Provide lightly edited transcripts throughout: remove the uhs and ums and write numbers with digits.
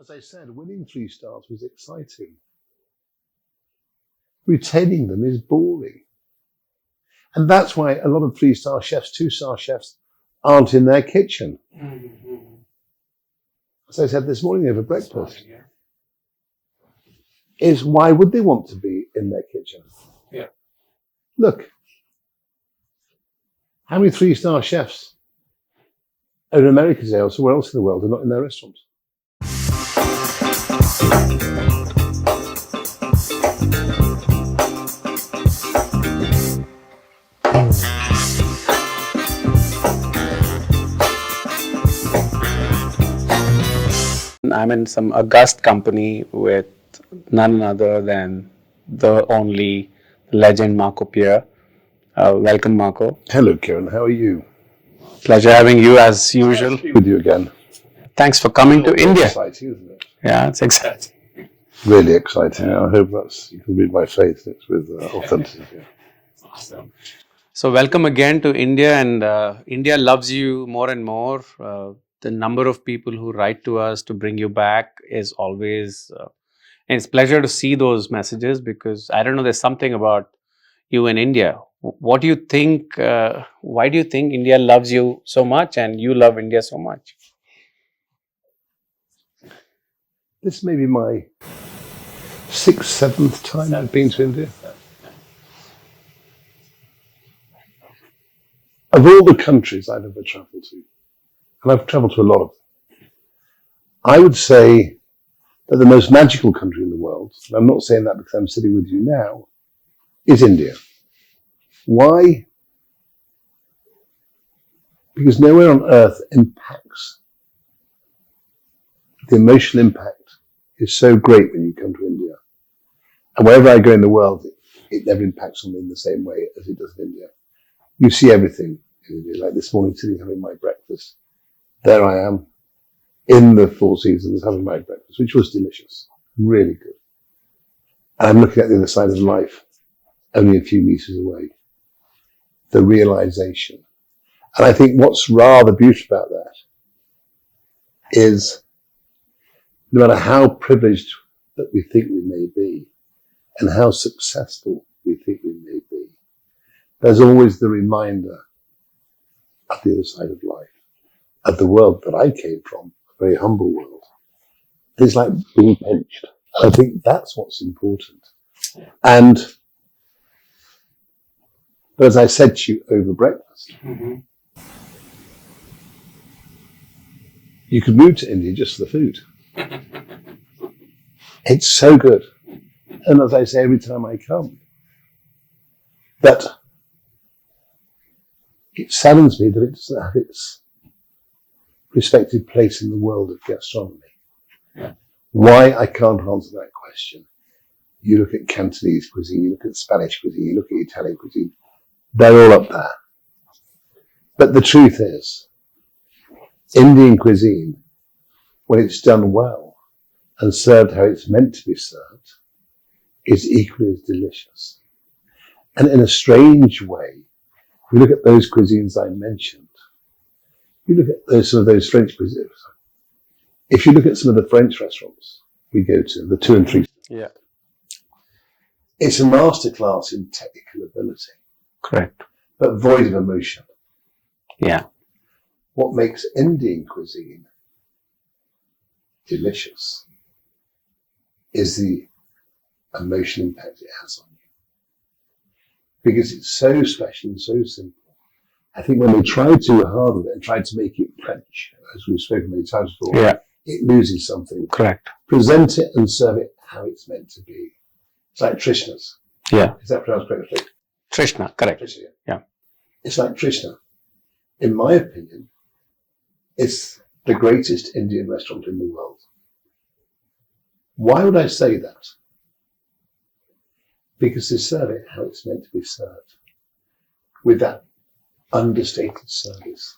As I said, winning 3 stars was exciting. Retaining them is boring. And that's why a lot of 3-star chefs, 2-star chefs aren't in their kitchen. Mm-hmm. As I said this morning over breakfast, is why would they want to be in their kitchen? Yeah. Look, how many 3-star chefs in America today or somewhere else in the world are not in their restaurants? I'm in some august company with none other than the only legend Marco Pierre. Welcome, Marco. Hello, Kiran. How are you? Pleasure having you as usual. Nice to be with you again. Thanks for coming to India. Exciting, isn't it? Yeah, it's exciting. Really exciting. I hope you can read my face. It's with authenticity. Awesome. So welcome again to India, and India loves you more and more. The number of people who write to us to bring you back is always, and it's a pleasure to see those messages, because I don't know, there's something about you in India. What do you think, why do you think India loves you so much and you love India so much? This may be my 6th, 7th time I've been to India. Of all the countries I've ever travelled to, and I've travelled to a lot of them, I would say that the most magical country in the world, and I'm not saying that because I'm sitting with you now, is India. Why? Because nowhere on earth impacts. The emotional impact is so great when you come to India. And wherever I go in the world, it never impacts on me in the same way as it does in India. You see everything in India. Like this morning, sitting having my breakfast. There I am, in the Four Seasons, having my breakfast, which was delicious, really good. And I'm looking at the other side of life, only a few meters away. The realization. And I think what's rather beautiful about that is no matter how privileged that we think we may be and how successful we think we may be, there's always the reminder of the other side of life, of the world that I came from, a very humble world. It's like being pinched. I think that's what's important. And but as I said to you over breakfast, you could move to India just for the food. It's so good. And as I say every time I come, that it saddens me that it doesn't have its respective place in the world of gastronomy. Why? I can't answer that question. You look at Cantonese cuisine, you look at Spanish cuisine, you look at Italian cuisine, they're all up there. But the truth is, Indian cuisine, when it's done well and served how it's meant to be served, is equally as delicious. And in a strange way, if you look at those cuisines I mentioned, you look at some of those French cuisines. If you look at some of the French restaurants we go to, the 2 and 3, it's a masterclass in technical ability. Correct. But void of emotion. Yeah. What makes Indian cuisine delicious is the emotional impact it has on you. Because it's so special and so simple. I think when they try too hard with it and try to make it French, as we've spoken many times before, it loses something. Correct. Present it and serve it how it's meant to be. It's like Trishna's. Yeah. Is that pronounced correctly? Trishna, correct. Trishna, yeah. It's like Trishna. In my opinion, it's the greatest Indian restaurant in the world. Why would I say that? Because they serve it how it's meant to be served, with that understated service.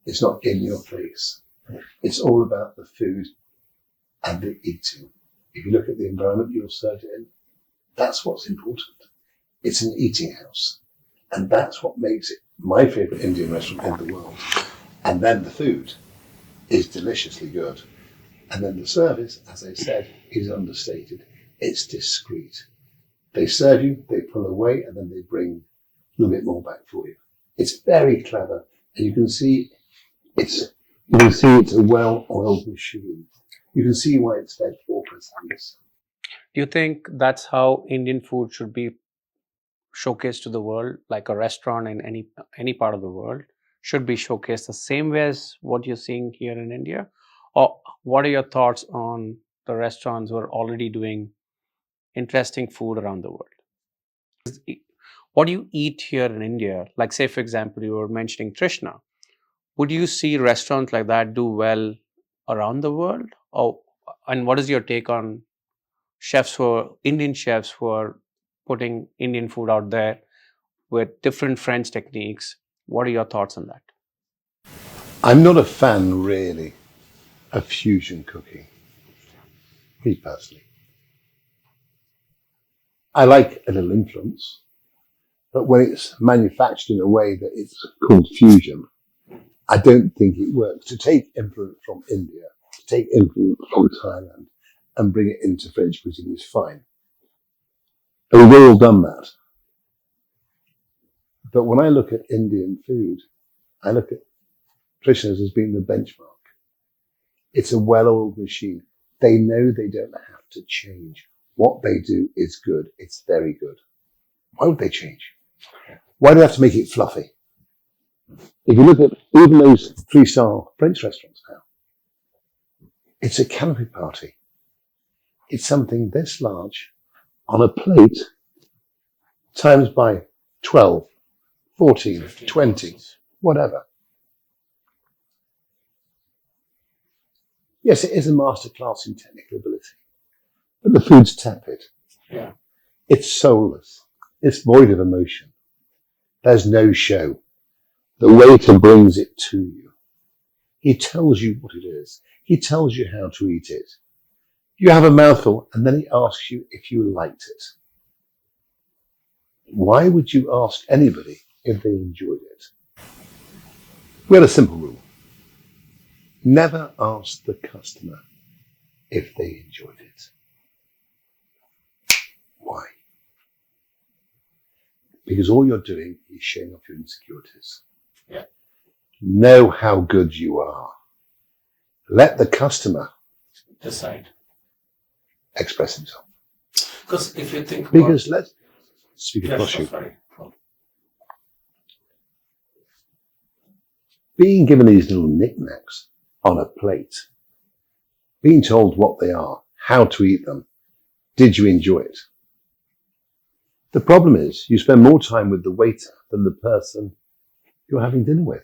It's not in your face. It's all about the food and the eating. If you look at the environment you're served in, that's what's important. It's an eating house. And that's what makes it my favourite Indian restaurant in the world. And then the food is deliciously good. And then the service, as I said, is understated. It's discreet. They serve you, they pull away, and then they bring a little bit more back for you. It's very clever, and you can see it's a well-oiled machine. You can see why it's fed 4 persons. Do you think that's how Indian food should be showcased to the world, like a restaurant in any part of the world should be showcased the same way as what you're seeing here in India? Or what are your thoughts on the restaurants who are already doing interesting food around the world? What do you eat here in India? Like, say, for example, you were mentioning Trishna. Would you see restaurants like that do well around the world? Or, and what is your take on Indian chefs who are putting Indian food out there with different French techniques? What are your thoughts on that? I'm not a fan, really, of fusion cooking, me personally. I like a little influence, but when it's manufactured in a way that it's called fusion, I don't think it works. To take influence from India, to take influence from Thailand, and bring it into French cuisine is fine. And we've all done that. But when I look at Indian food, I look at Trishna's as being the benchmark. It's a well-oiled machine. They know they don't have to change. What they do is good. It's very good. Why would they change? Why do they have to make it fluffy? If you look at even those 3-star French restaurants now, it's a canopy party. It's something this large on a plate times by 12, 14, 20, whatever. Yes, it is a masterclass in technical ability, but the food's tepid. Yeah. It's soulless. It's void of emotion. There's no show. The waiter brings it to you. He tells you what it is. He tells you how to eat it. You have a mouthful, and then he asks you if you liked it. Why would you ask anybody if they enjoyed it? We had a simple rule. Never ask the customer if they enjoyed it. Why? Because all you're doing is showing off your insecurities. Yeah. Know how good you are. Let the customer Decide. express himself. Because if you think Because let's speak across you. Being given these little knickknacks on a plate, being told what they are, how to eat them, did you enjoy it? The problem is you spend more time with the waiter than the person you're having dinner with.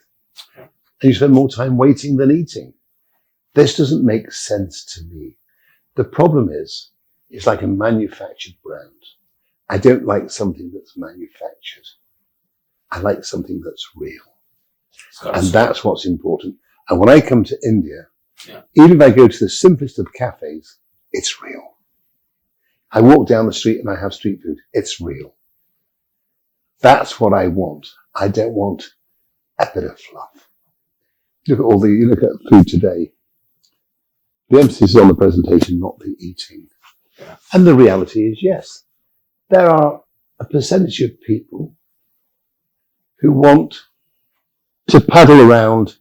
And you spend more time waiting than eating. This doesn't make sense to me. The problem is, it's like a manufactured brand. I don't like something that's manufactured. I like something that's real. And that's what's important. And when I come to India, even if I go to the simplest of cafes, it's real. I walk down the street and I have street food. It's real. That's what I want. I don't want a bit of fluff. You look at food today. The emphasis is on the presentation, not the eating. And the reality is, yes, there are a percentage of people who want to paddle around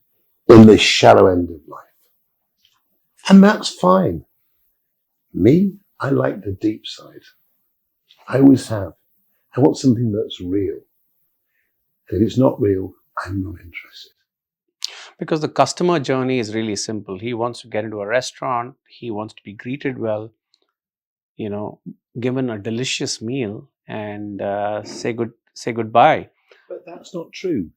in the shallow end of life. And that's fine. Me, I like the deep side. I always have. I want something that's real. And if it's not real, I'm not interested. Because the customer journey is really simple. He wants to get into a restaurant. He wants to be greeted well, given a delicious meal and say goodbye. But that's not true.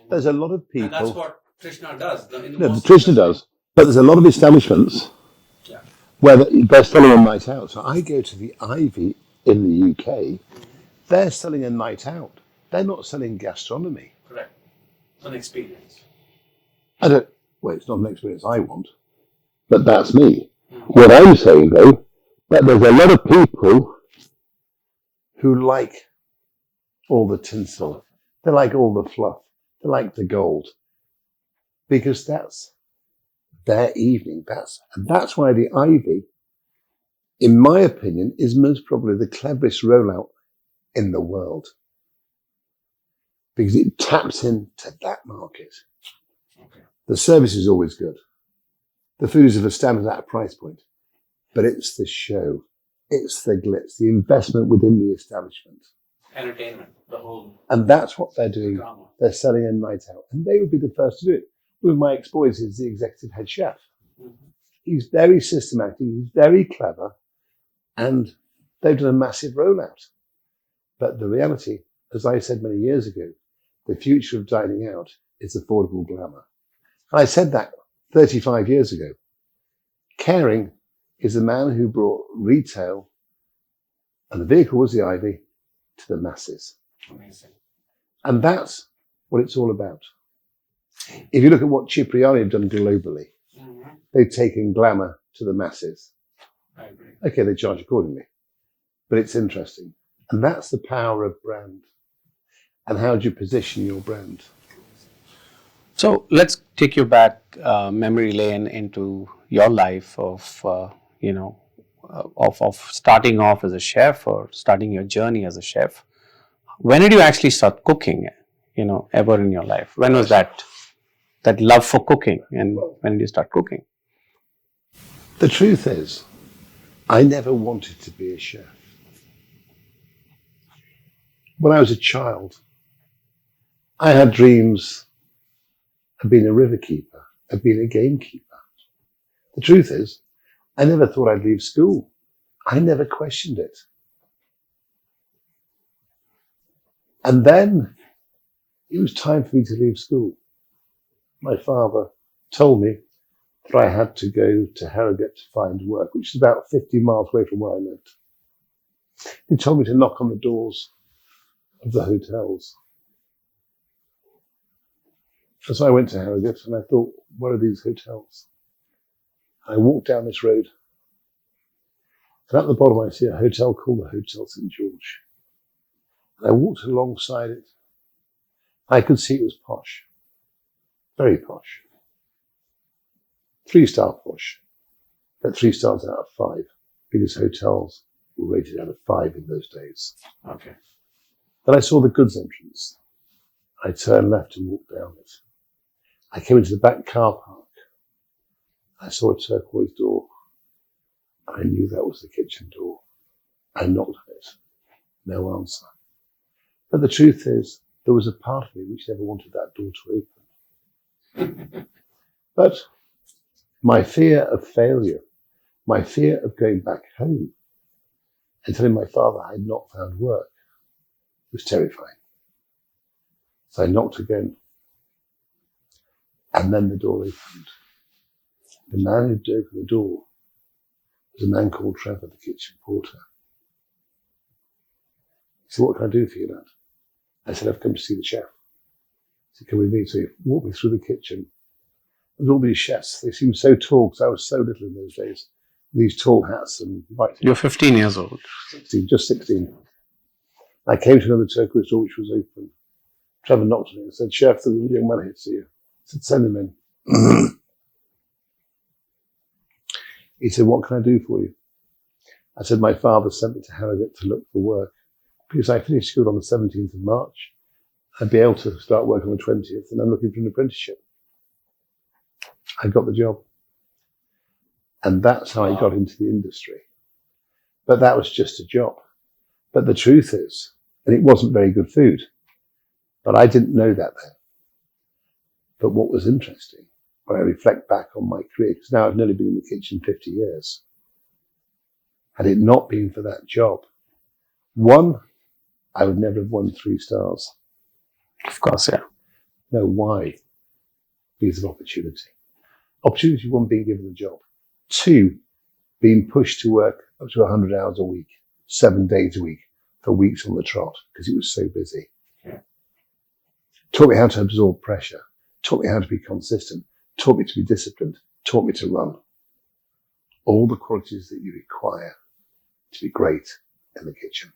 There's a lot of people. And that's what Trishna does. Trishna does. But there's a lot of establishments where they're selling a night out. So I go to the Ivy in the UK. They're selling a night out. They're not selling gastronomy. Correct. An experience. It's not an experience I want, but that's me. What I'm saying though, that there's a lot of people who like all the tinsel. They like all the fluff. They like the gold. Because that's their evening. That's why the Ivy, in my opinion, is most probably the cleverest rollout in the world, because it taps into that market. Okay. The service is always good. The food is of a standard at a price point, but it's the show, it's the glitz, the investment within the establishment. Entertainment, the whole. And that's what they're doing. Drama. They're selling a night out. And they would be the first to do it. One of my ex-boys is the executive head chef. Mm-hmm. He's very systematic, he's very clever, and they've done a massive rollout. But the reality, as I said many years ago, the future of dining out is affordable glamour. And I said that 35 years ago. Caring is the man who brought retail, and the vehicle was the Ivy, to the masses. Amazing. And that's what it's all about. If you look at what Cipriani have done globally, Mm-hmm. they've taken glamour to the masses. I agree. Okay, they charge accordingly, but it's interesting. And that's the power of brand. And how do you position your brand? So let's take you back memory lane into your life of, of starting off as a chef or starting your journey as a chef. When did you actually start cooking, ever in your life? When was that love for cooking, and when did you start cooking? The truth is, I never wanted to be a chef. When I was a child, I had dreams of being a river keeper, of being a gamekeeper. The truth is, I never thought I'd leave school. I never questioned it. And then it was time for me to leave school. My father told me that I had to go to Harrogate to find work, which is about 50 miles away from where I lived. He told me to knock on the doors of the hotels. And so I went to Harrogate and I thought, what are these hotels? I walked down this road, and at the bottom I see a hotel called the Hotel St. George. And I walked alongside it. I could see it was posh, very posh. 3-star posh, but 3 stars out of 5, because hotels were rated out of 5 in those days. Okay. Then I saw the goods entrance. I turned left and walked down it. I came into the back car park. I saw a turquoise door. I knew that was the kitchen door. I knocked on it. No answer. But the truth is, there was a part of me which never wanted that door to open. But my fear of failure, my fear of going back home and telling my father I had not found work was terrifying. So I knocked again. And then the door opened. The man who'd opened the door was a man called Trevor, the kitchen porter. He said, what can I do for you, Dad? I said, I've come to see the chef. He said, come with me. So he walked me through the kitchen. There's all these chefs. They seemed so tall because I was so little in those days. These tall hats and white. You're 15 years old. 16, just 16. I came to another turquoise door which was open. Trevor knocked on it and said, Chef, there's a young man here to see you. I said, send him in. He said, what can I do for you? I said, my father sent me to Harrogate to look for work. Because I finished school on the 17th of March. I'd be able to start work on the 20th, and I'm looking for an apprenticeship. I got the job. And that's how I got into the industry. But that was just a job. But the truth is, and it wasn't very good food, but I didn't know that then. But what was interesting, when I reflect back on my career, because now I've nearly been in the kitchen 50 years, had it not been for that job, one, I would never have won 3 stars. Of course, yeah. No, why? Because of opportunity. Opportunity, 1, being given the job. 2, being pushed to work up to 100 hours a week, 7 days a week, for weeks on the trot, because it was so busy. Yeah. Taught me how to absorb pressure. Taught me how to be consistent. Taught me to be disciplined. Taught me to run. All the qualities that you require to be great in the kitchen.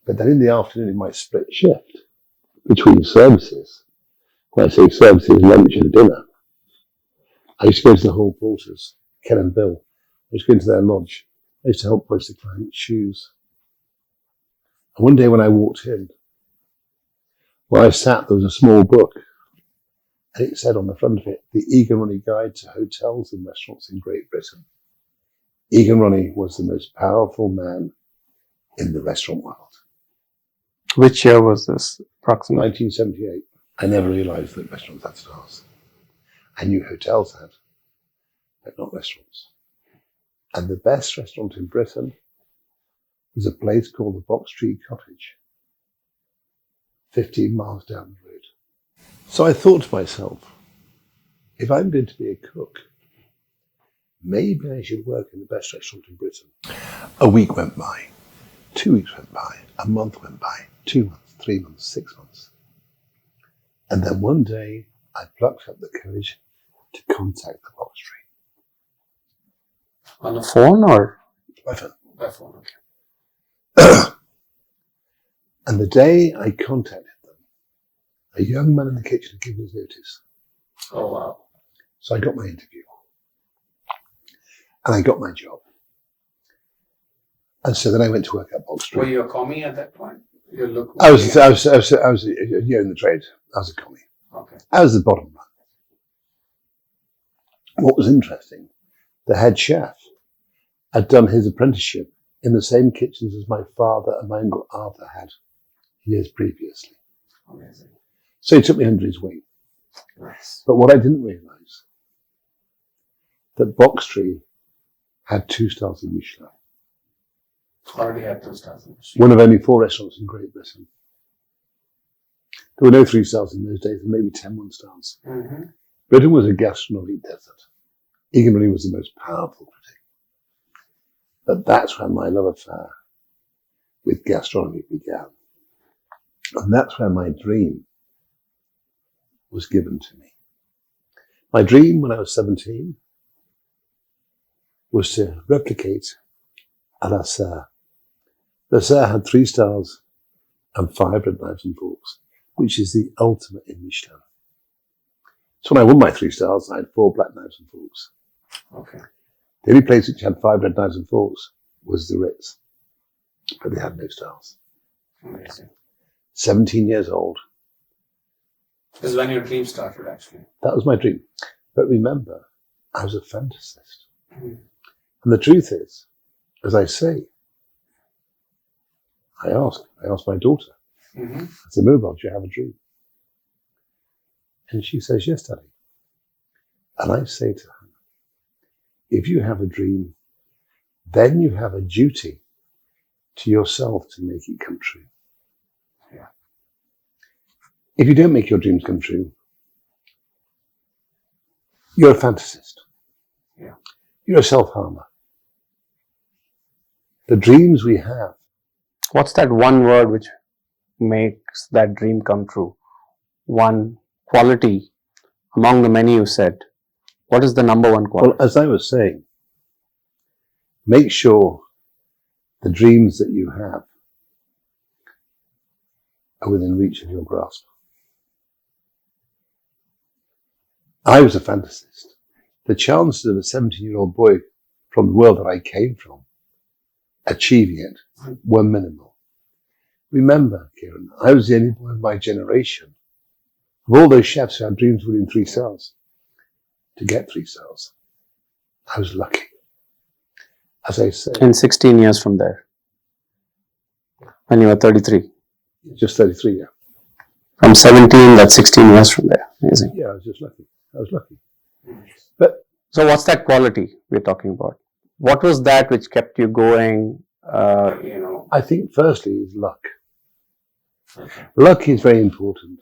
But then in the afternoon, in my split shift between services, when I say services, lunch and dinner, I used to go to the hall porters, Ken and Bill. I used to go into their lodge. I used to help polish the client's shoes. And one day when I walked in, where I sat, there was a small book. And it said on the front of it, The Egan Ronnie Guide to Hotels and Restaurants in Great Britain. Egan Ronnie was the most powerful man in the restaurant world. Which year was this, approximately? 1978. I never realised that restaurants had stars. I knew hotels had, but not restaurants. And the best restaurant in Britain was a place called the Box Tree Cottage, 15 miles down the road. So I thought to myself, if I'm going to be a cook, maybe I should work in the best restaurant in Britain. A week went by, 2 weeks went by, a month went by, 2 months, 3 months, 6 months. And then one day I plucked up the courage to contact the Box Tree. On the phone or? By phone. By phone, okay. And the day I contacted them, a young man in the kitchen had given his notice. Oh, wow. So I got my interview. And I got my job. And so then I went to work at Box Tree. Were you a commie at that point? I was a year in the trade. I was a commie. Okay. I was the bottom run. What was interesting, the head chef had done his apprenticeship in the same kitchens as my father and my uncle Arthur had years previously. Amazing. So he took me under his wing. Nice. But what I didn't realise, that Box Tree had 2 stars in Michelin. Already had 2 stars in Michelin. One of only 4 restaurants in Great Britain. There were no 3 stars in those days, and maybe 10 1-stars. Mm-hmm. Britain was a gastronomic desert. Egan Ronnie was the most powerful critic. But that's when my love affair with gastronomy began. And that's where my dream was given to me. My dream when I was 17 was to replicate à la Serre. The Serre had 3 stars and 5 red knives and forks, which is the ultimate in Michelin. So when I won my 3 stars, I had 4 black knives and forks. Okay. The only place which had 5 red knives and forks was the Ritz, but they had no stars. Amazing. 17 years old. This is when your dream started, actually. That was my dream. But remember, I was a fantasist. Mm-hmm. And the truth is, as I say, I asked my daughter, Mm-hmm. I said, Mobile, do you have a dream? And she says, yes, Daddy. And I say to her, if you have a dream, then you have a duty to yourself to make it come true. Yeah. If you don't make your dreams come true, you're a fantasist. Yeah. You're a self-harmer. The dreams we have. What's that one word which makes that dream come true? One quality among the many you said. What is the number one quality? Well, as I was saying, make sure the dreams that you have are within reach of your grasp. I was a fantasist. The chances of a 17-year-old boy from the world that I came from achieving it were minimal. Remember, Kiran, I was the only boy in my generation of all those chefs who had dreams within 3 stars to get 3 stars. I was lucky. As I say, In 16 years from there. When you were 33. just 33, yeah. From 17, that's 16 years from there. Amazing. Yeah, I was just lucky. I was lucky. But So what's that quality we're talking about? What was that which kept you going? I think firstly is luck. Okay. Luck is very important.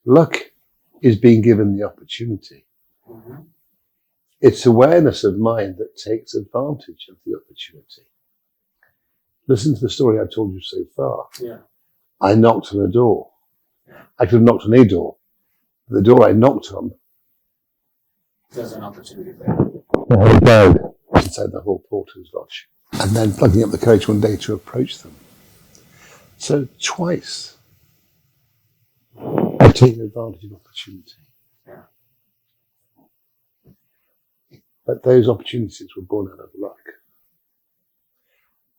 Luck is being given the opportunity. Mm-hmm. It's awareness of mind that takes advantage of the opportunity. Listen to the story I've told you so far. Yeah. I knocked on a door. Yeah. I could have knocked on a door. The door I knocked on, There's an opportunity there. inside the hall porter's lodge. And then plugging up the courage one day to approach them. So twice, I've taken advantage of opportunity. Yeah. But those opportunities were born out of luck.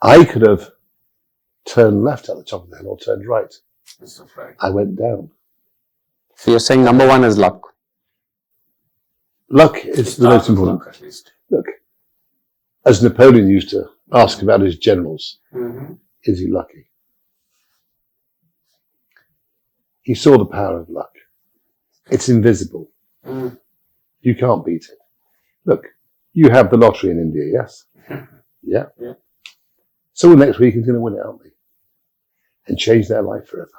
I could have turned left at the top of the hill or turned right. That's right. I went down. So you're saying number one is luck. Luck is the most important. Luck, at least. Look, as Napoleon used to ask about his generals, Mm-hmm. is he lucky? He saw the power of luck. It's invisible. Mm. You can't beat it. Look, you have the lottery in India, yes? Yeah. Yeah. Someone next week is going to win it, aren't they? And change their life forever.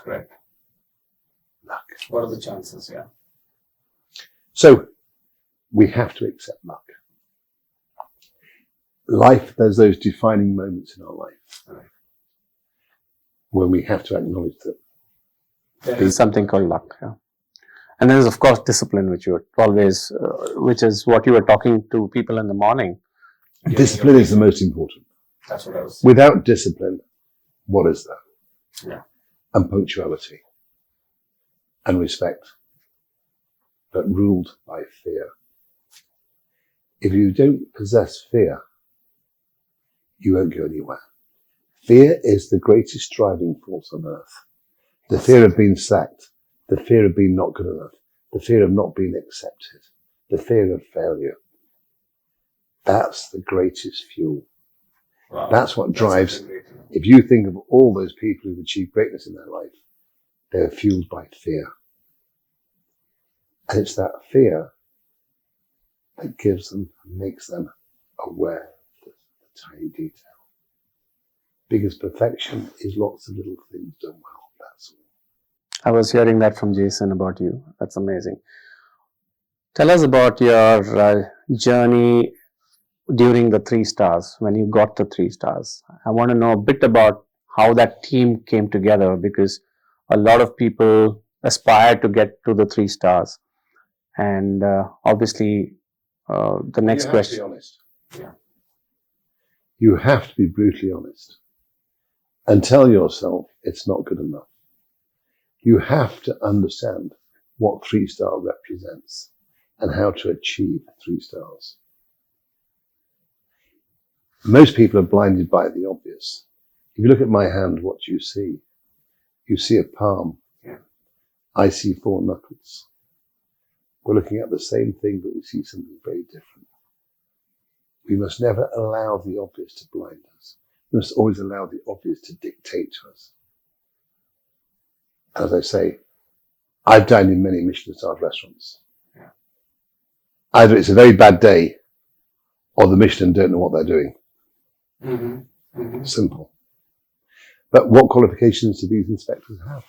Correct. Luck. What are the chances? Yeah. So, we have to accept luck. Life, there's those defining moments in our life Right. when we have to acknowledge that. There's something called luck. Yeah. And there's of course discipline, which you always, which is what you were talking to people in the morning. Discipline is the most important. That's what I was. Without discipline, what is there? Yeah. And punctuality and respect, but ruled by fear. If you don't possess fear, you won't go anywhere. Fear is the greatest driving force on earth. The fear of being sacked, the fear of being not good enough, the fear of not being accepted, the fear of failure. That's the greatest fuel. Wow. That's what drives. That's great. If you think of all those people who've achieved greatness in their life, they're fueled by fear. And it's that fear that gives them, makes them aware of the tiny detail. Because perfection is lots of little things done well, that's all. I was hearing that from Jason about you. That's amazing. Tell us about your journey during the 3 stars, when you got the 3 stars. I want to know a bit about how that team came together, because a lot of people aspire to get to the 3 stars. And obviously, the next You have question. to be honest. Yeah. You have to be brutally honest and tell yourself it's not good enough. You have to understand what 3-star represents and how to achieve 3 stars. Most people are blinded by the obvious. If you look at my hand, what do you see? You see a palm. Yeah. I see 4 knuckles. We're looking at the same thing, but we see something very different. We must never allow the obvious to blind us. We must always allow the obvious to dictate to us. As I say, I've dined in many Michelin-starred restaurants. Yeah. Either it's a very bad day, or the Michelin don't know what they're doing. Mm-hmm. Mm-hmm. Simple. But what qualifications do these inspectors have?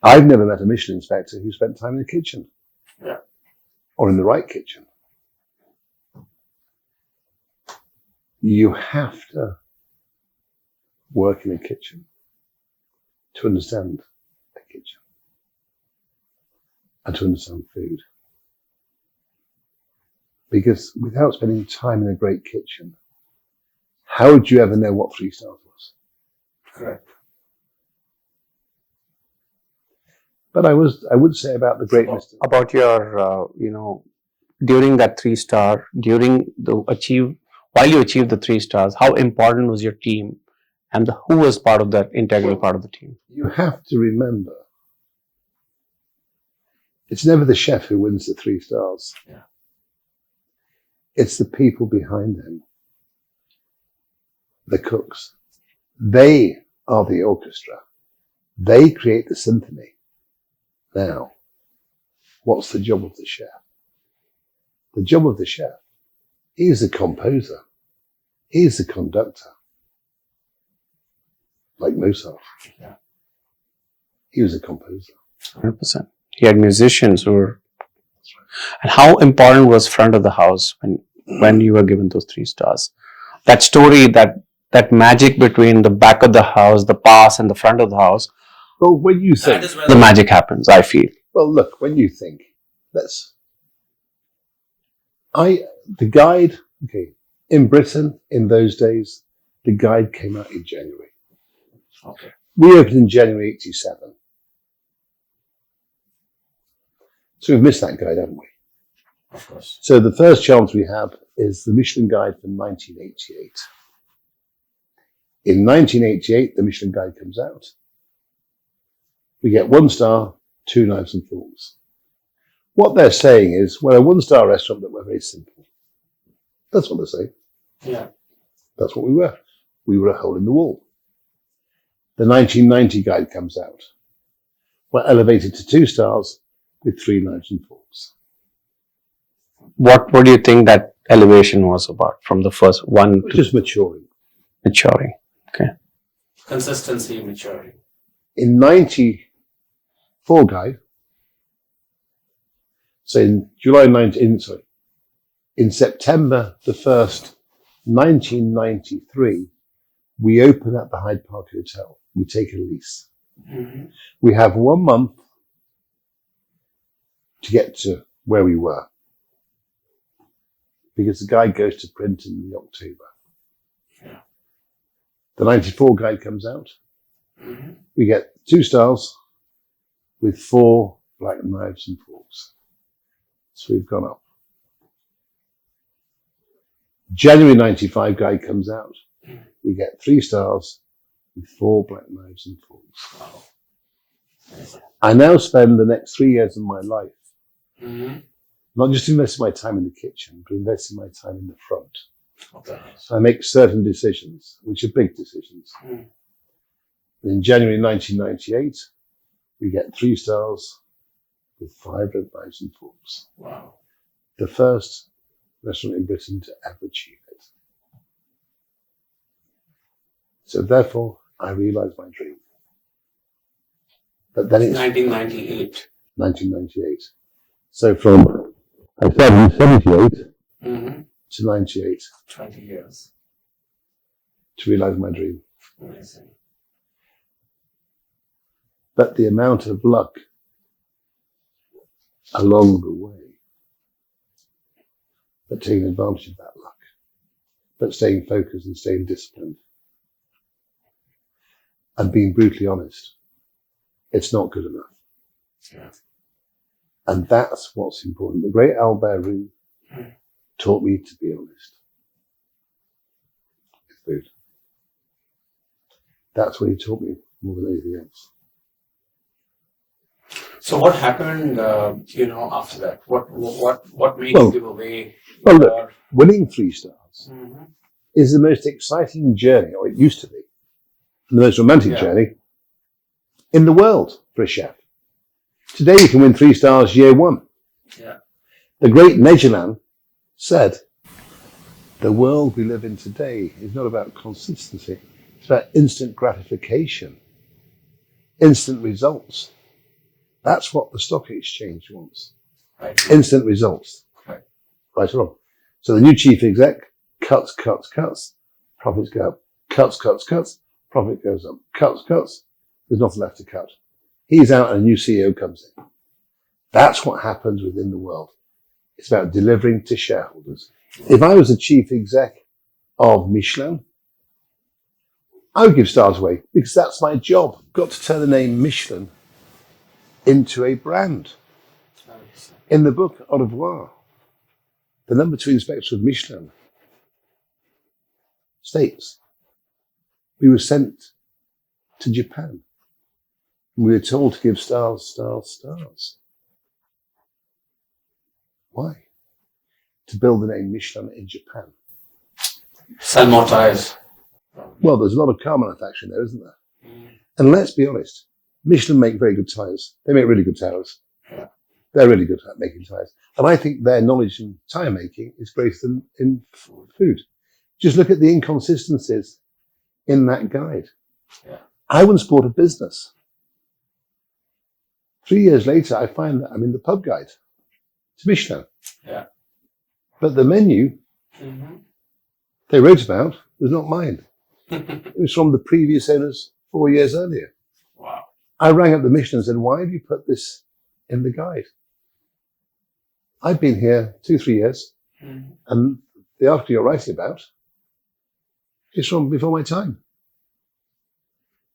I've never met a Michelin inspector who spent time in the kitchen. Yeah. Or in the right kitchen. You have to work in a kitchen to understand a kitchen and to understand food. Because without spending time in a great kitchen, how would you ever know what 3 stars was? Correct. But I would say about the great Mr. About your, during that 3 star, while you achieved the 3 stars, how important was your team, and who was part of that integral part of the team? You have to remember, it's never the chef who wins the 3 stars. Yeah. It's the people behind him, the cooks. They are the orchestra. They create the symphony. Now, what's the job of the chef? The job of the chef, he is the composer. He is the conductor. Like Mozart. Yeah. He was a composer. 100%. He had musicians who were. And how important was front of the house when you were given those 3 stars? That story, that magic between the back of the house, the pass, and the front of the house. Well, when you think, The magic happens, I feel. well, look, when you think, the guide, okay, in Britain in those days, the guide came out in January. Okay. We opened in January 87. So we've missed that guide, haven't we? Of course. So the first chance we have is the Michelin Guide from 1988. In 1988, the Michelin Guide comes out. We get 1 star, 2 knives and forks. What they're saying is, we're a 1-star restaurant, but we're very simple. That's what they're saying. Yeah. That's what we were. We were a hole in the wall. The 1990 guide comes out. We're elevated to 2 stars with 3 knives and forks. What do you think that elevation was about from the first one We're to just maturing. maturing? Consistency, maturity. In 94 guide, so in in September the 1st, 1993, we open at the Hyde Park Hotel. We take a lease. Mm-hmm. We have 1 month to get to where we were, because the guide goes to print in the October. Yeah. The 94 guide comes out. Mm-hmm. We get 2 stars with 4 black knives and forks. So we've gone up. January 95 guide comes out. We get 3 stars with 4 black knives and forks. Wow. I now spend the next 3 years of my life Mm-hmm. not just investing my time in the kitchen, but investing my time in the front. Okay. So I make certain decisions, which are big decisions. Mm. In January 1998, we get 3 stars with 5 red knives and forks. Wow. The first restaurant in Britain to ever achieve it. So therefore, I realized my dream. But then it's 1998. 1998. So from, I started in 78 Mm-hmm. to 98 20 years. to realize my dream. Amazing. But the amount of luck along the way, but taking advantage of that luck, but staying focused and staying disciplined, and being brutally honest, it's not good enough. Yeah. And that's what's important. The great Albert Roux Mm. taught me to be honest with food. That's what he taught me more than anything else. So what happened, after that? What made Well- you give away? Well, your- look, winning 3 stars Mhm. is the most exciting journey, or it used to be, the most romantic Yeah. journey in the world for a chef. Today you can win 3 stars year 1. Yeah. The great Michelin said, the world we live in today is not about consistency, it's about instant gratification, instant results. That's what the stock exchange wants. Right. Instant results. Right. Right or wrong. So the new chief exec cuts, profits go up. Cuts, profit goes up. Cuts, there's nothing left to cut. He's out and a new CEO comes in. That's what happens within the world. It's about delivering to shareholders. If I was the chief exec of Michelin, I would give stars away because that's my job. I've got to turn the name Michelin into a brand. In the book Au revoir, the number 2 inspector of Michelin states we were sent to Japan. We were told to give stars. Why? To build the name Michelin in Japan. Sell more tires. Well, there's a lot of car manufacturing there, isn't there? Mm. And let's be honest, Michelin make very good tires. They make really good tires. Yeah. They're really good at making tires. And I think their knowledge in tire making is greater than in food. Just look at the inconsistencies in that guide. Yeah. I once bought a business. 3 years later, I find that I'm in the pub guide to Michelin. Yeah. But the menu Mm-hmm. they wrote about was not mine. It was from the previous owners 4 years earlier. Wow. I rang up the Michelin and said, why have you put this in the guide? I've been here 2-3 years, Mm-hmm. and the article you're writing about is from before my time.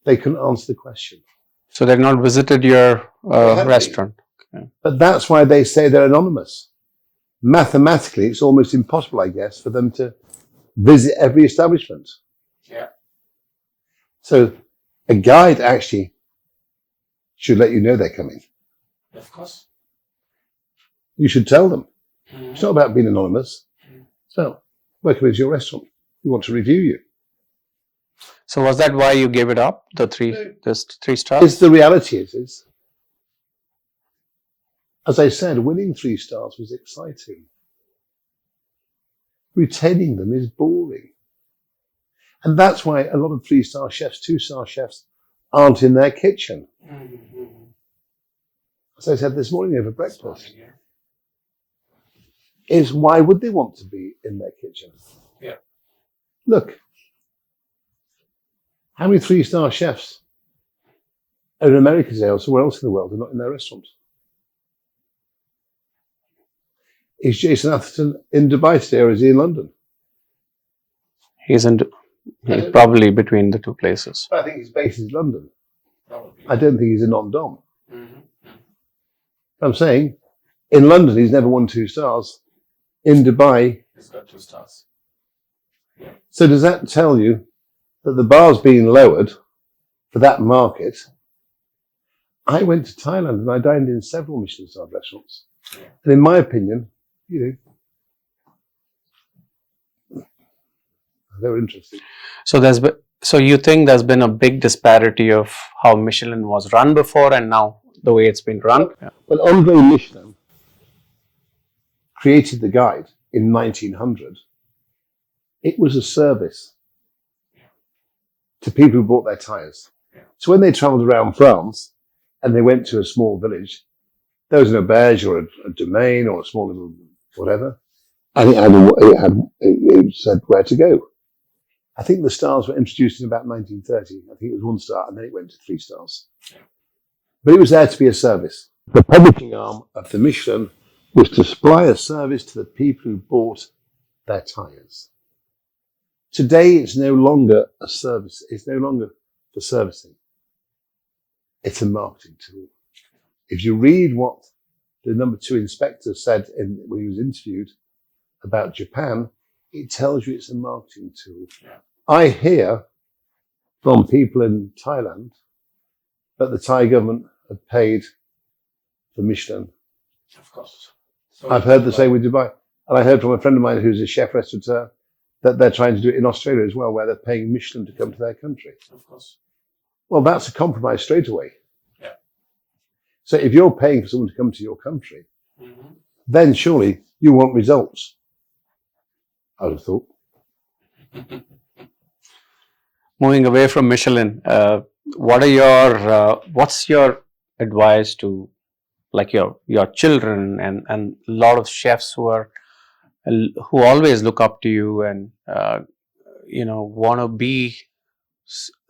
They couldn't answer the question. So they've not visited your They have restaurant. But that's why they say they're anonymous. mathematically, it's almost impossible, I guess, for them to visit every establishment. Yeah. So a guide actually should let you know they're coming. Of course. You should tell them. Mhm. It's not about being anonymous. Mhm. It's about welcome into your restaurant. We want to review you. So was that why you gave it up? The three It's stars? the reality is, as I said, winning 3 stars was exciting. Retaining them is boring. And that's why a lot of 3-star chefs, 2-star chefs aren't in their kitchen. Mhm. As I said this morning over breakfast, Yeah. is why would they want to be in their kitchen? Yeah. Look, how many 3-star chefs in America today or somewhere else in the world are not in their restaurants? Is Jason Atherton in Dubai today or is he in London? He's probably between the two places. I think his base is London. Probably. I don't think he's a non-dom. Mhm. I'm saying in London he's never won 2 stars. In Dubai, It's got 2 stars. so does that tell you that the bar's being lowered for that market? I went to Thailand and I dined in several Michelin-starred restaurants. Yeah. And in my opinion, they were interesting. So you think there's been a big disparity of how Michelin was run before and now the way it's been run? Yeah. Well, Andre Michelin created the guide in 1900. It was a service to people who bought their tyres. Yeah. So when they travelled around France and they went to a small village, there was an auberge or a domain or a small little whatever, and it said where to go. I think the stars were introduced in about 1930. I think it was 1 star, and then it went to 3 stars. Yeah. But it was there to be a service. The publishing arm of the Michelin was to supply a service to the people who bought their tyres. Today, it's no longer a service. It's no longer for servicing. It's a marketing tool. If you read what the number 2 inspector said when he was interviewed about Japan, it tells you it's a marketing tool. Yeah. I hear from people in Thailand that the Thai government had paid for Michelin. Of course. So I've heard the same with Dubai. And I heard from a friend of mine who's a chef restaurateur that they're trying to do it in Australia as well, where they're paying Michelin to come to their country. Of course. Well, that's a compromise straight away. Yeah. So if you're paying for someone to come to your country, Mhm. then surely you want results. I would have thought. Moving away from Michelin, what's your advice to like your children and a lot of chefs who always look up to you and want to be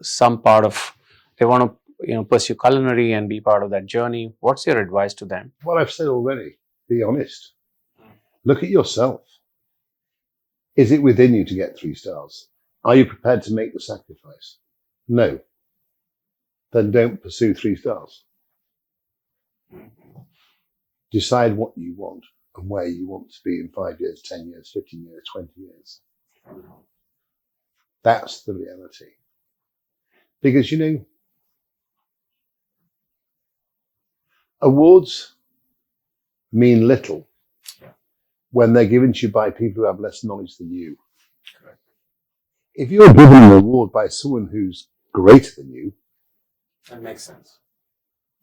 some part of, they want to pursue culinary and be part of that journey? What's your advice to them? What I've said already, be honest. Look at yourself. Is it within you to get 3 stars? Are you prepared to make the sacrifice? No. Then don't pursue 3 stars. Decide what you want and where you want to be in 5 years, 10 years, 15 years, 20 years. That's the reality. Because, awards mean little when they're given to you by people who have less knowledge than you. Correct. If you're given an award by someone who's greater than you, That makes sense.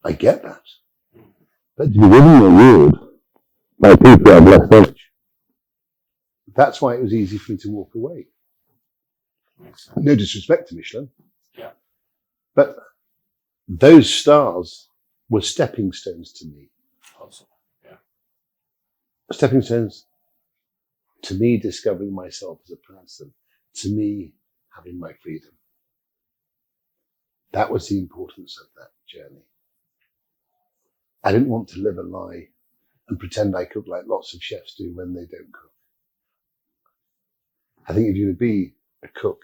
I get that. But you're given an award by people who have less knowledge. That's why it was easy for me to walk away. Makes sense. No disrespect to Michelin. Yeah. But those stars were stepping stones to me. Also. Yeah. Stepping stones to me discovering myself as a person, to me having my freedom. That was the importance of that journey. I didn't want to live a lie and pretend I cook like lots of chefs do when they don't cook. I think if you're going to be a cook,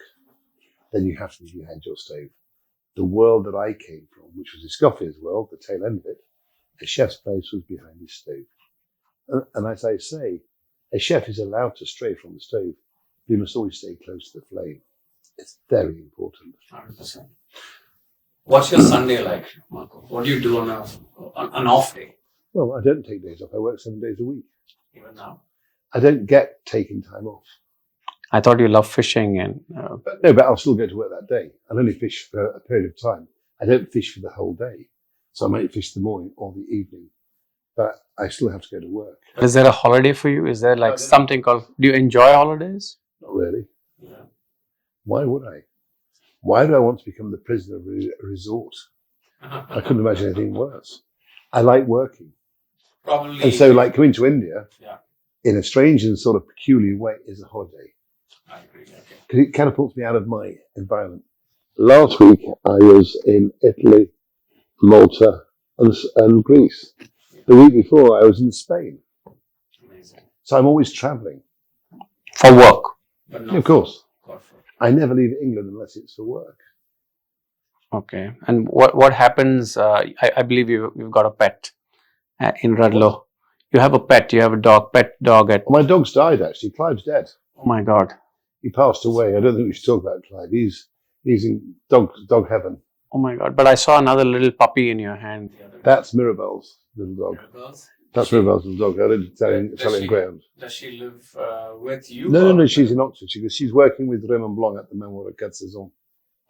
then you have to be behind your stove. The world that I came from, which was Escoffier's world, the tail end of it, a chef's place was behind his stove. And as I say, A chef is allowed to stray from the stove. But he must always stay close to the flame. It's very important. 100%. What's your Sunday like, Marco? What do you do on an off day? Well, I don't take days off. I work 7 days a week. Even now? I don't get taking time off. I thought you love fishing and But I'll still go to work that day. I'll only fish for a period of time. I don't fish for the whole day. So I might fish the morning or the evening. But I still have to go to work. is there a holiday for you? Is there like something called, do you enjoy holidays? Not really. Yeah. Why would I? Why do I want to become the prisoner of a resort? I couldn't imagine anything worse. I like working. Probably. And so like coming to India Yeah. in a strange and sort of peculiar way is a holiday. I agree. Okay. Because it catapults me out of my environment. Last week I was in Italy, Malta and Greece. The week before I was in Spain. Amazing. So I'm always travelling. For work. But Of course. Godfather. I never leave England unless it's for work. Okay. And what happens? I believe you've got a pet in Radlow. You have a pet. You have a dog, pet dog at. My dog's died actually. Clive's dead. Oh my God. He passed away. I don't think we should talk about Clive. He's in dog heaven. Oh my God. But I saw another little puppy in your hand. The other That's Mirabelle's little dog. girls. That's Mirabelle's little dog. I did Italian Greyhound. Does she live with you? No. She's in Oxford. She's working with Raymond Blanc at the Memoir of Quatre Saisons.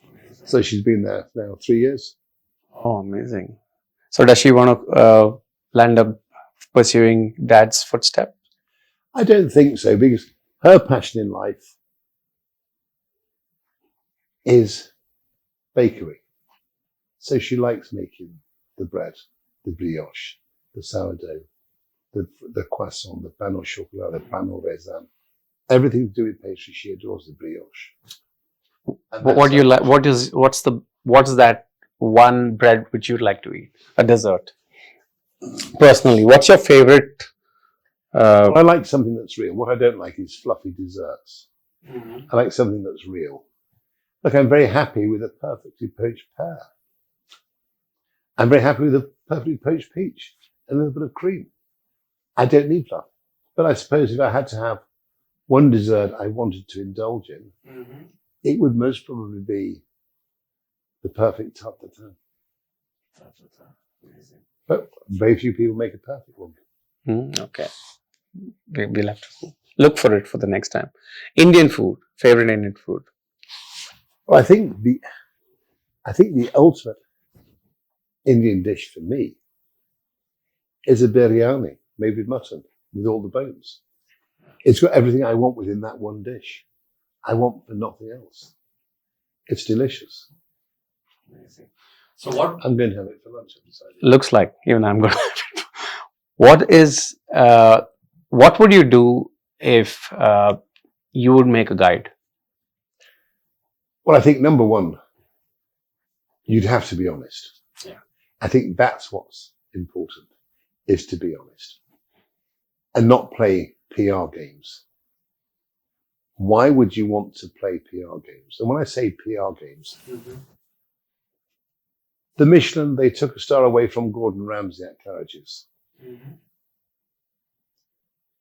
Amazing. So she's been there now 3 years. Oh, amazing. So does she want to land up pursuing dad's footsteps? I don't think so, because her passion in life is bakery. So she likes making the bread, the brioche, the sourdough, the croissant, the pain au chocolat, the pain au raisin. Everything to do with pastry, she adores the brioche. What do you like? What's that one bread which you'd like to eat? A dessert. Personally, what's your favorite? Well, I like something that's real. What I don't like is fluffy desserts. Mm-hmm. I like something that's real. Look, I'm very happy with a perfectly poached pear. I'm very happy with a perfectly poached peach and a little bit of cream. I don't need fluff. But I suppose if I had to have one dessert I wanted to indulge in, Mm-hmm. it would most probably be the perfect tarte tatin. Amazing. But very few people make a perfect one. Okay, we'll have to look for it for the next time. Indian food, favorite Indian food. Well, I think the ultimate Indian dish for me is a biryani made with mutton, with all the bones. It's got everything I want within that one dish. I want for nothing else. It's delicious. Amazing. So what? I'm going to have it for lunch, I've decided. Looks like even I'm going to. What would you do if you would make a guide? Well, I think number one, you'd have to be honest. Yeah. I think that's what's important, is to be honest and not play PR games. Why would you want to play PR games? And when I say PR games, Mm-hmm. the Michelin, they took a star away from Gordon Ramsay at Claridge's. Mm-hmm.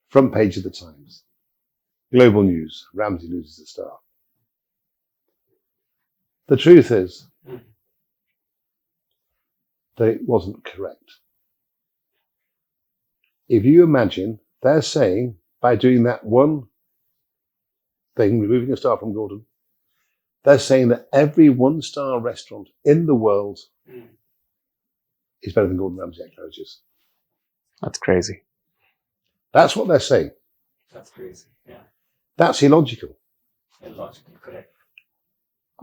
Front page of the Times. Global news, Ramsay loses a star. The truth is that it wasn't correct. If you imagine, they're saying, by doing that one thing, removing a star from Gordon, they're saying that every one-star restaurant in the world is better than Gordon Ramsay at Claridge's. That's crazy. That's what they're saying. That's crazy. Yeah. That's illogical. Illogical, correct.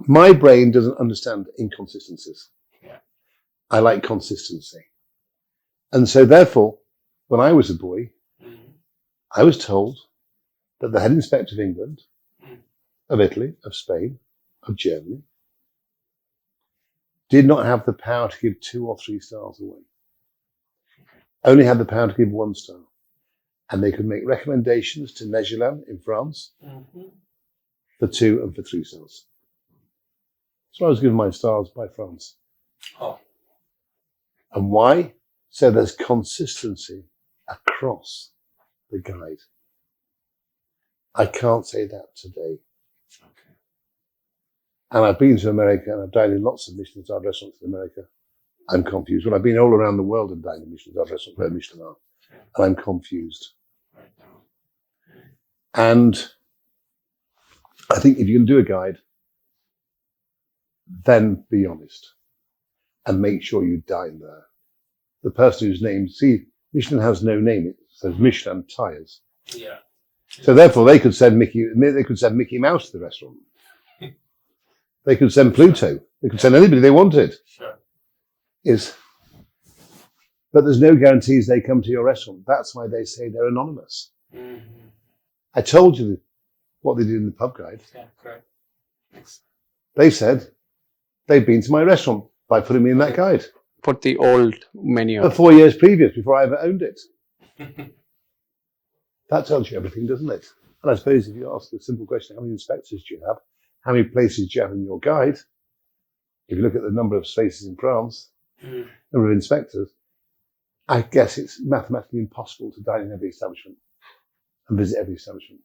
My brain doesn't understand inconsistencies. Yeah. I like consistency. And so therefore, when I was a boy, I was told that the head inspector of England, of Italy, of Spain, of Germany, did not have the power to give 2 or 3 stars away. Only had the power to give 1 star. And they could make recommendations to Michelin in France for 2 and for 3 stars. So I was given my stars by France. Oh. And why? So there's consistency across the guide. I can't say that today. Okay. And I've been to America and I've dined in lots of Michelin-starred restaurants in America. I'm confused. Well, I've been all around the world and dined in Michelin-starred restaurants where Michelin are. And I'm confused. Right now. And I think if you're going to do a guide, then be honest and make sure you dine there. The person whose name, see, Michelin has no name. It says Michelin Tires. Yeah. So therefore, they could send Mickey Mouse to the restaurant. They could send Pluto. They could send anybody they wanted. Sure. But there's no guarantees they come to your restaurant. That's why they say they're anonymous. Mm-hmm. I told you what they did in the pub guide. Yeah, correct. Thanks. They said they've been to my restaurant by putting me in that guide Put the old menu. for 4 years previous, before I ever owned it. That tells you everything, doesn't it? And I suppose if you ask the simple question, how many inspectors do you have? How many places do you have in your guide? If you look at the number of spaces in France, number of inspectors, I guess it's mathematically impossible to dine in every establishment and visit every establishment.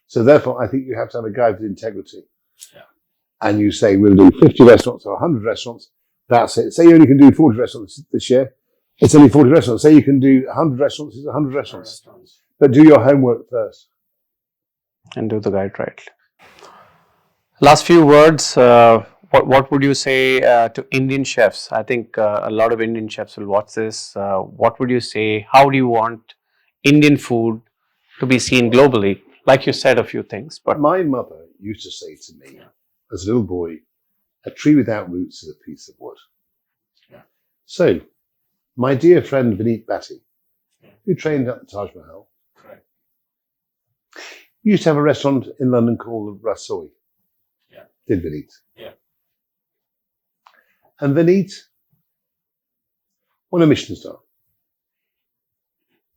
So therefore, I think you have to have a guide with integrity. Yeah. And you say, we'll do 50 restaurants or 100 restaurants. That's it. Say you only can do 40 restaurants this year. It's only 40 restaurants. Say you can do 100 restaurants. It's 100 restaurants. But do your homework first. And do the guide right. Last few words. What would you say to Indian chefs? I think a lot of Indian chefs will watch this. What would you say? How do you want Indian food to be seen globally? Like you said a few things, but My mother used to say to me, as a little boy, a tree without roots is a piece of wood. Yeah. So, my dear friend Vineet Bhatti, who trained at the Taj Mahal, Correct. used to have a restaurant in London called Rasoi. Yeah. Did Vineet. Yeah. And Vineet won a Michelin star.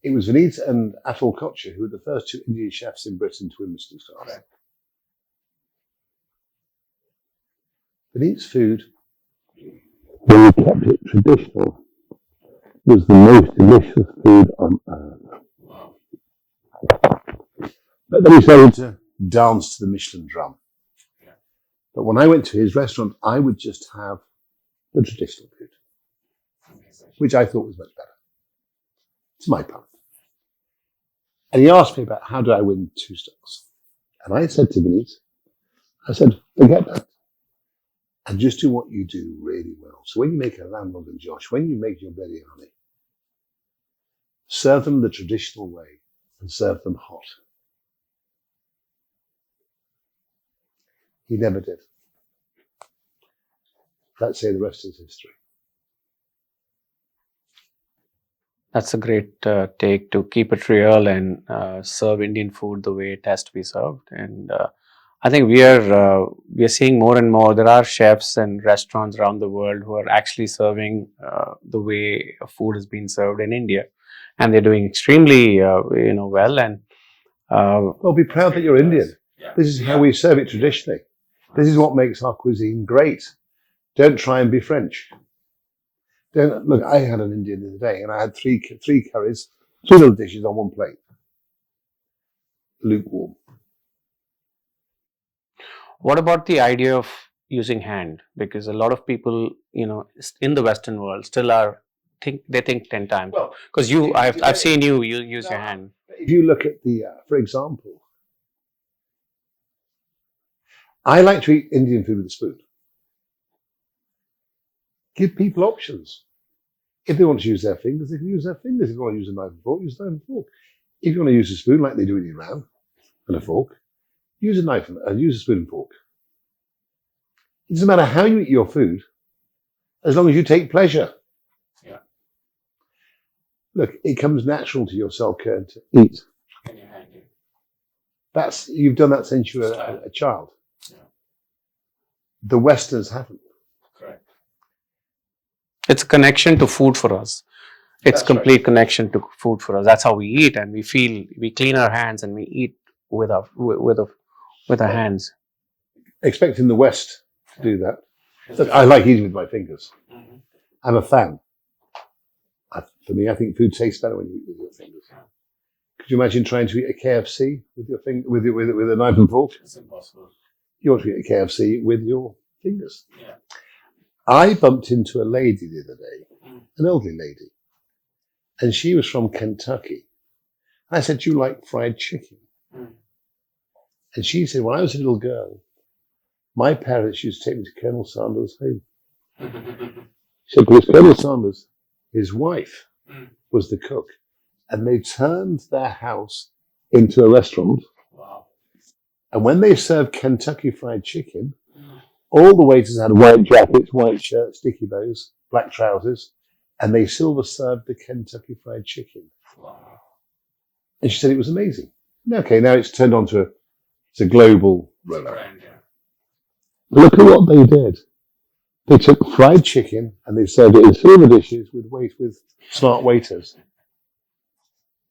It was Vineet and Atul Kochhar who were the first 2 Indian chefs in Britain to win Michelin stars. Correct. Vineet's food, when he kept it traditional, was the most delicious food on earth. Wow. But then he started to dance to the Michelin drum. Yeah. But when I went to his restaurant, I would just have the traditional food, Amazing. which I thought was much better. It's my path. And he asked me about how do I win 2 stars. And I said to Vineet, I said, forget that. And just do what you do really well. So when you make a lamb rogan josh, when you make your biryani, serve them the traditional way and serve them hot. He never did. Let's say the rest is history. that's a great take, to keep it real and serve Indian food the way it has to be served. And I think we are seeing more and more. There are chefs and restaurants around the world who are actually serving the way food has been served in India, and they're doing extremely well. And Well, be proud that you're Indian. Yeah. This is how we serve it traditionally. This is what makes our cuisine great. Don't try and be French. Don't, look, I had an Indian the other day and I had three curries, 2 little dishes on 1 plate. Lukewarm. what about the idea of using hand? Because a lot of people, in the Western world, still think 10 times. Well, Because I've seen you use your hand. if you look at for example, I like to eat Indian food with a spoon. Give people options. If they want to use their fingers, they can use their fingers. If they want to use a knife and fork, use a knife and fork. If you want to use a spoon like they do in Iran and a fork, use a knife and use a spoon and fork. It doesn't matter how you eat your food, as long as you take pleasure. Yeah. Look, it comes natural to yourself, Kiran, to eat. In your hand. You've done that since you were a child. Yeah. The Westerns haven't. Correct. It's a connection to food for us. It's That's complete connection to food for us. That's how we eat, and we clean our hands and we eat with our hands. Expecting the West to do that. Look, I like eating with my fingers. Mm-hmm. I'm a fan. For me, I think food tastes better when you eat with your fingers. Could you imagine trying to eat a KFC with your finger, with a knife and fork? It's impossible. You want to eat a KFC with your fingers. Yeah. I bumped into a lady the other day, Mm. an elderly lady, and she was from Kentucky. I said, "Do you like fried chicken?" Mm. And she said, "When I was a little girl, my parents used to take me to Colonel Sanders' home." She said, "Because Colonel Sanders, his wife, Mm. was the cook, and they turned their house into a restaurant. Wow. And when they served Kentucky Fried Chicken, Mm. all the waiters had white jackets, white shirts, sticky bows, black trousers, and they silver served the Kentucky Fried Chicken." Wow. And she said it was amazing. Okay, now it's turned on to it's a global rollout. Brand, yeah. Look at what they did. They took fried chicken and they served it in silver dishes with smart waiters.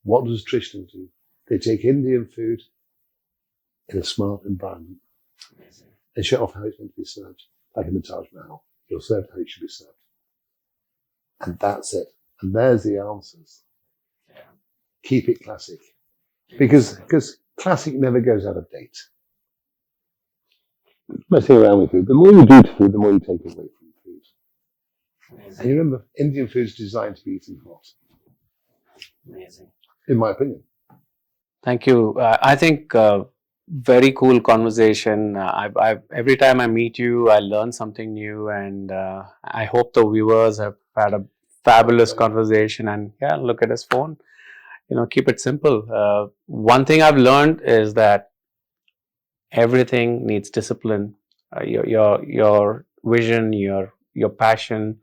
What does Tristan do? They take Indian food in a smart environment Amazing. and show off how it's meant to be served, like in the Taj Mahal. You're served how it should be served. And that's it. And there's the answers. Yeah. Keep it classic. Because classic never goes out of date. Messing around with food. The more you do to food, the more you take away from food. Amazing. And you remember, Indian food is designed to be eaten hot, Amazing. in my opinion. Thank you. I think very cool conversation. Every time I meet you, I learn something new, and I hope the viewers have had a fabulous conversation. And yeah, look at his phone. Keep it simple. One thing I've learned is that everything needs discipline. Your vision, your passion.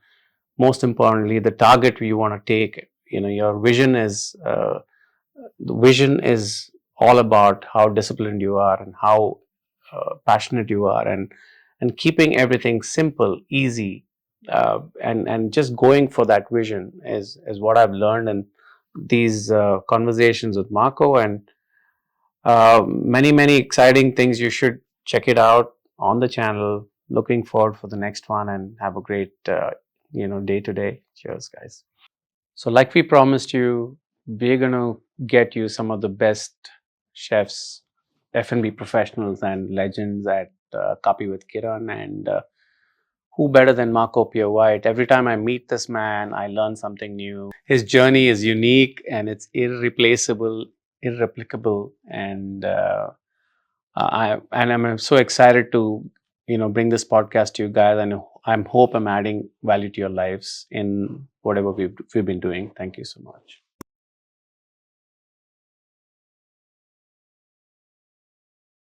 Most importantly, the target you want to take. Your vision is. The vision is all about how disciplined you are and how passionate you are, and keeping everything simple, easy, and just going for that vision is what I've learned in these conversations with Marco, and many exciting things. You should check it out on the channel. Looking forward for the next one, and have a great day today. Cheers, guys. So, like we promised you, we're going to get you some of the best chefs, F&B professionals, and legends at Kaapi with Kiran. And who better than Marco Pierre White? Every time I meet this man, I learn something new. His journey is unique and it's irreplaceable, irreplicable, and I'm so excited to bring this podcast to you guys, and I hope I'm adding value to your lives in whatever we've been doing. Thank you so much.